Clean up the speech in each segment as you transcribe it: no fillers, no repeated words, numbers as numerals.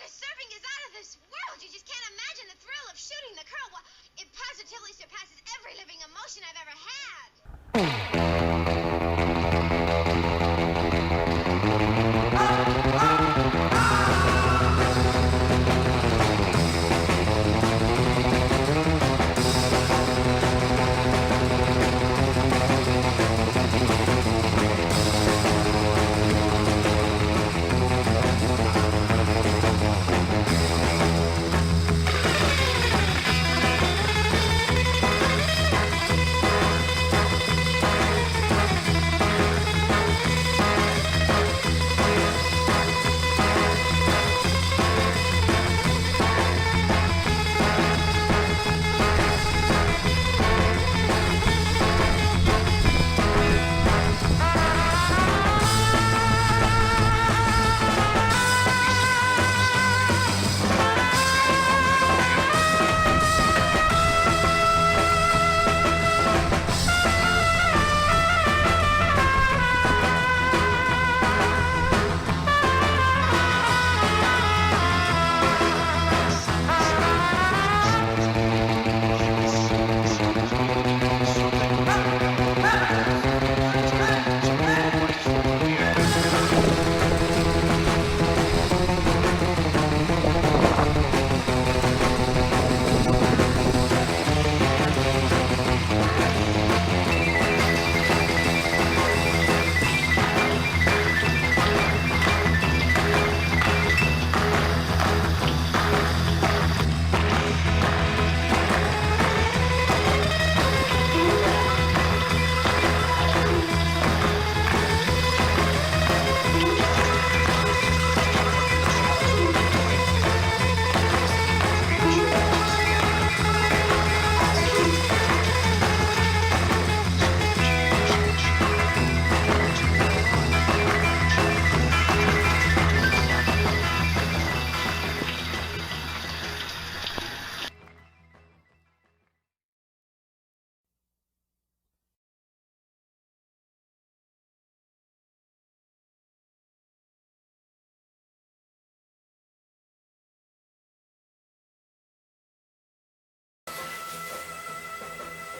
surfing is out of this world. You just can't imagine the thrill of shooting the curl. Well, it positively surpasses every living emotion I've ever had.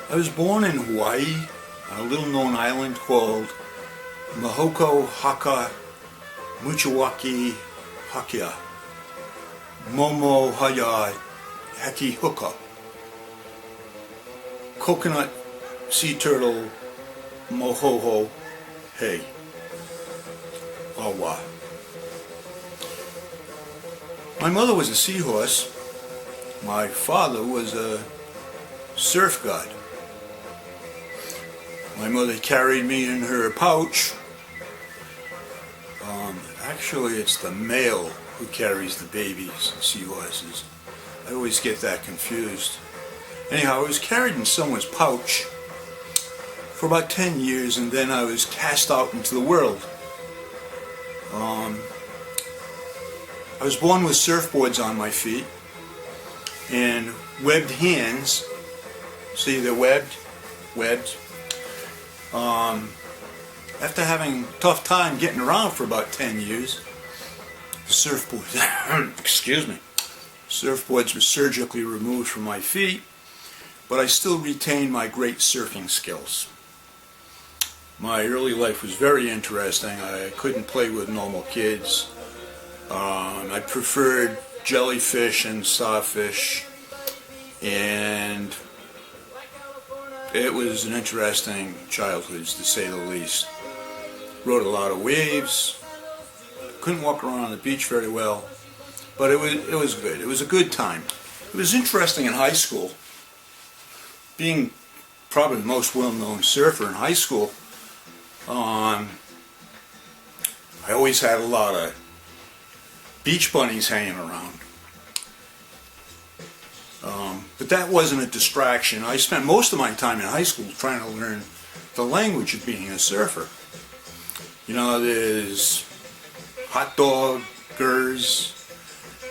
I was born in Hawaii on a little known island called Mahoko Haka Muchawaki Hakia Momo Haya Heki Huka Coconut Sea Turtle Mohoho Hey Awa. My mother was a seahorse. My father was a surf god. My mother carried me in her pouch. Actually, it's the male who carries the babies, seahorses. I always get that confused. Anyhow, I was carried in someone's pouch for about 10 years, and then I was cast out into the world. I was born with surfboards on my feet and webbed hands. See, they're webbed. After having a tough time getting around for about 10 years, the surfboards, excuse me, surfboards were surgically removed from my feet, but I still retained my great surfing skills. My early life was very interesting. I couldn't play with normal kids. I preferred jellyfish and sawfish, and it was an interesting childhood, to say the least. Rode a lot of waves. Couldn't walk around on the beach very well, but it was good. It was a good time. It was interesting in high school. Being probably the most well-known surfer in high school, I always had a lot of beach bunnies hanging around. But that wasn't a distraction. I spent most of my time in high school trying to learn the language of being a surfer. You know, there's hot doggers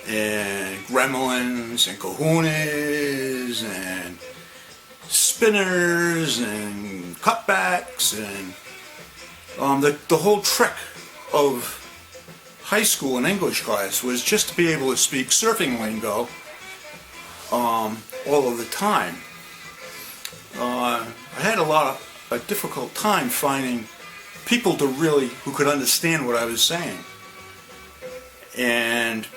and gremlins and kahunas and spinners and cutbacks, and the whole trick of high school and English class was just to be able to speak surfing lingo all of the time. I had a difficult time finding people who could understand what I was saying. And,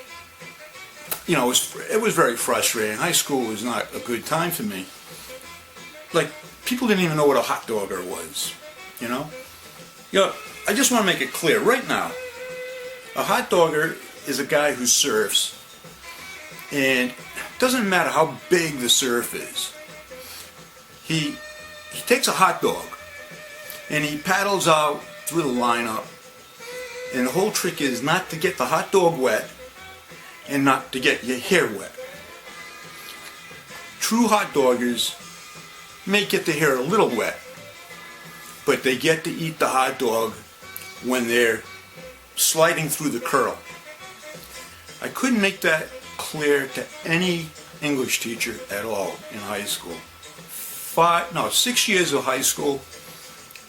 you know, it was very frustrating. High school was not a good time for me. Like, people didn't even know what a hot dogger was, you know? You know, I just want to make it clear right now. A hot dogger is a guy who surfs, and it doesn't matter how big the surf is. He takes a hot dog, and he paddles out through the lineup, and the whole trick is not to get the hot dog wet and not to get your hair wet. True hot doggers may get their hair a little wet, but they get to eat the hot dog when they're sliding through the curl. I couldn't make that clear to any English teacher at all in high school. 6 years of high school,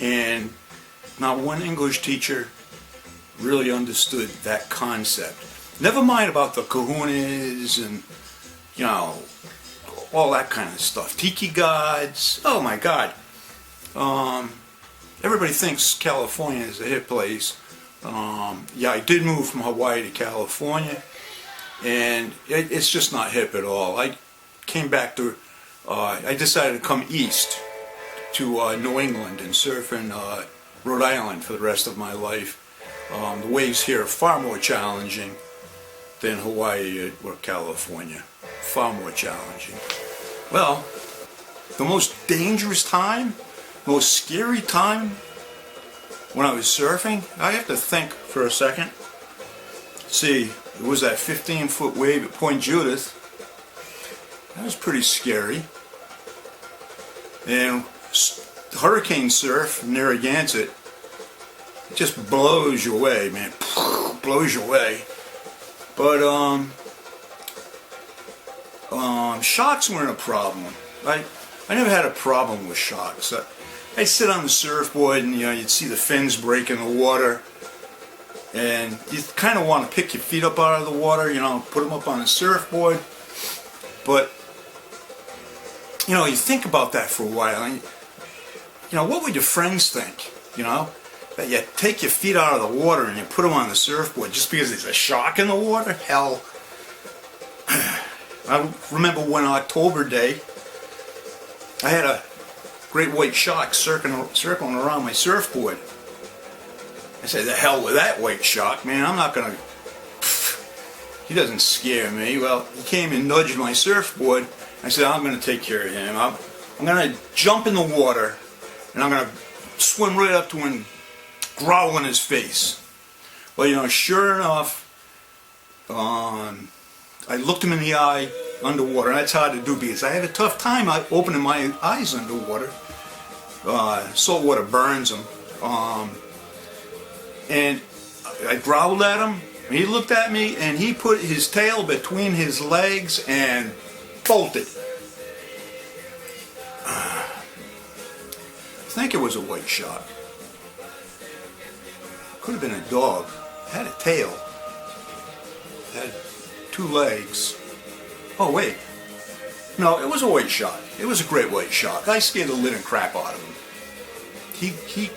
and not one English teacher really understood that concept. Never mind about the kahunas and, you know, all that kind of stuff. Tiki gods. Oh my God. Everybody thinks California is a hip place. Yeah, I did move from Hawaii to California, and it's just not hip at all. I came back to, I decided to come east to New England and surf in Rhode Island for the rest of my life. The waves here are far more challenging than Hawaii or California. Far more challenging. Well, the most dangerous time, most scary time when I was surfing, I have to think for a second. See, it was that 15-foot wave at Point Judith. That was pretty scary. And hurricane surf in Narragansett, it just blows you away, man. Blows you away. But sharks weren't a problem. I never had a problem with sharks. I sit on the surfboard and, you know, you'd see the fins break in the water, and you kind of want to pick your feet up out of the water, you know, put them up on the surfboard. But, you know, you think about that for a while, and, you know, what would your friends think, you know? That you take your feet out of the water and you put them on the surfboard just because there's a shark in the water? Hell. I remember one October day, I had a great white shark circling around my surfboard. I said, the hell with that white shark, man. I'm not going to... He doesn't scare me. Well, he came and nudged my surfboard. I said, I'm going to take care of him. I'm going to jump in the water, and I'm going to swim right up to him and growl in his face. Well, you know, sure enough, I looked him in the eye underwater, and that's hard to do because I have a tough time opening my eyes underwater. Salt water burns them. And I growled at him, and he looked at me, and he put his tail between his legs and bolted. I think it was a white shark. Could have been a dog. It had a tail. It had 2 legs. Oh, wait. No, it was a white shark. It was a great white shark. I scared the living crap out of him.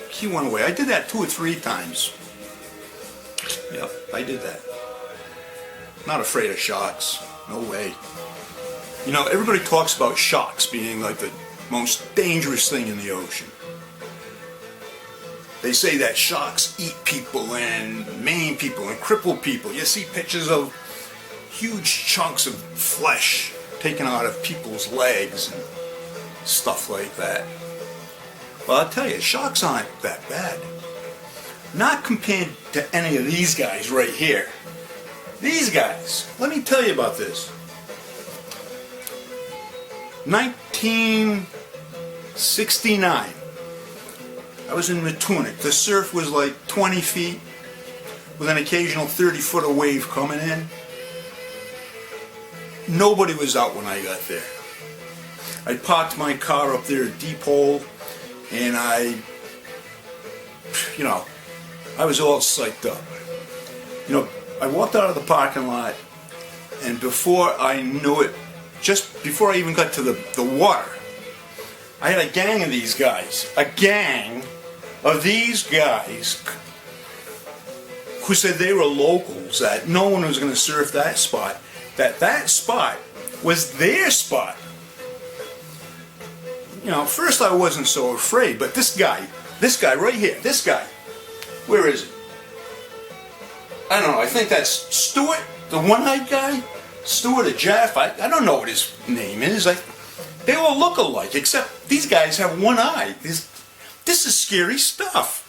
He went away. I did that 2 or 3 times. Yep, I did that. Not afraid of sharks. No way. You know, everybody talks about sharks being like the most dangerous thing in the ocean. They say that sharks eat people and maim people and cripple people. You see pictures of huge chunks of flesh taken out of people's legs and stuff like that. Well, I'll tell you, sharks aren't that bad. Not compared to any of these guys right here. These guys, let me tell you about this. 1969. I was in Matunic. The surf was like 20 feet with an occasional 30-foot of wave coming in. Nobody was out when I got there. I parked my car up there at Deep Hole, and I was all psyched up. You know, I walked out of the parking lot, and before I knew it, just before I even got to the water, I had a gang of these guys. A gang of these guys who said they were locals, that no one was going to surf that spot, that spot was their spot. You know, first I wasn't so afraid, but this guy right here, this guy, where is he? I don't know, I think that's Stuart, the one-eyed guy? Stuart or Jeff, I don't know what his name is. They all look alike, except these guys have one eye. This is scary stuff.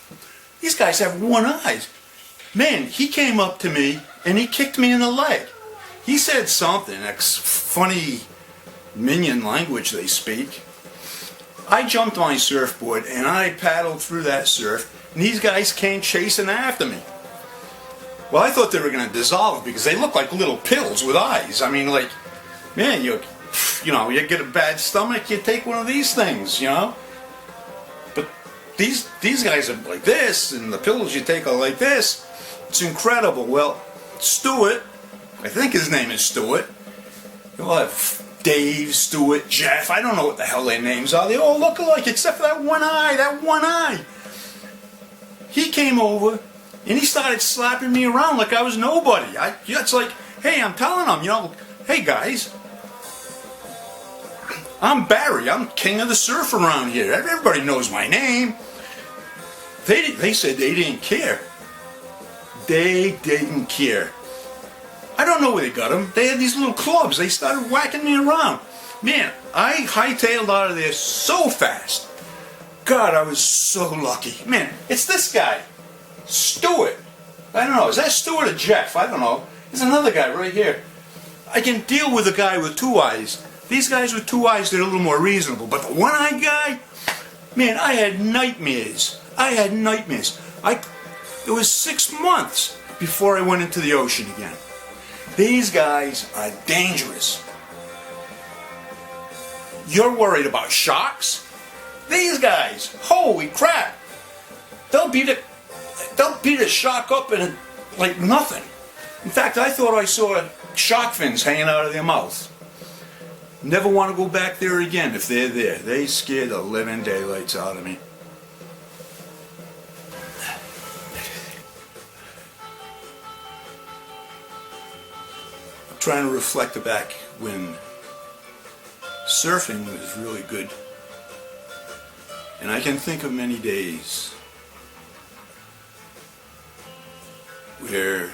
These guys have one eye. Man, he came up to me and he kicked me in the leg. He said something, that's funny minion language they speak. I jumped my surfboard and I paddled through that surf, and these guys came chasing after me. Well, I thought they were going to dissolve because they look like little pills with eyes. I mean, like, man, you get a bad stomach, you take one of these things, you know. But these guys are like this, and the pills you take are like this. It's incredible. Well, Stuart, I think his name is Stuart. You'll have Dave, Stuart, Jeff. I don't know what the hell their names are. They all look alike except for that one eye. That one eye. He came over and he started slapping me around like I was nobody. It's like, hey, I'm telling them, you know, hey guys, I'm Barry. I'm king of the surf around here. Everybody knows my name. They said they didn't care. They didn't care. I don't know where they got them. They had these little clubs. They started whacking me around. Man, I hightailed out of there so fast. God, I was so lucky. Man, it's this guy, Stuart. I don't know. Is that Stuart or Jeff? I don't know. There's another guy right here. I can deal with a guy with two eyes. These guys with two eyes, they're a little more reasonable. But the one-eyed guy, man, I had nightmares. I had nightmares. It was 6 months before I went into the ocean again. These guys are dangerous. You're worried about sharks? These guys, holy crap! They'll beat a shark up in like nothing. In fact, I thought I saw shark fins hanging out of their mouth. Never want to go back there again if they're there. They scared the living daylights out of me. I'm trying to reflect back when surfing was really good. And I can think of many days where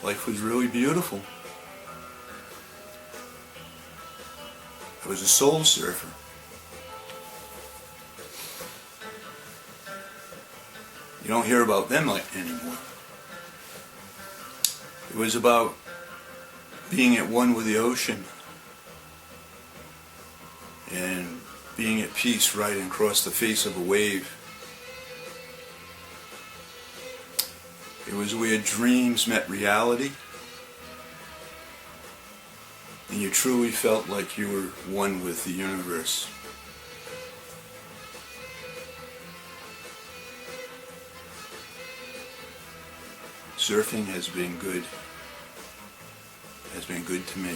life was really beautiful. I was a soul surfer. You don't hear about them anymore. It was about being at one with the ocean and being at peace riding across the face of a wave. It was where dreams met reality, and you truly felt like you were one with the universe. Surfing has been good to me.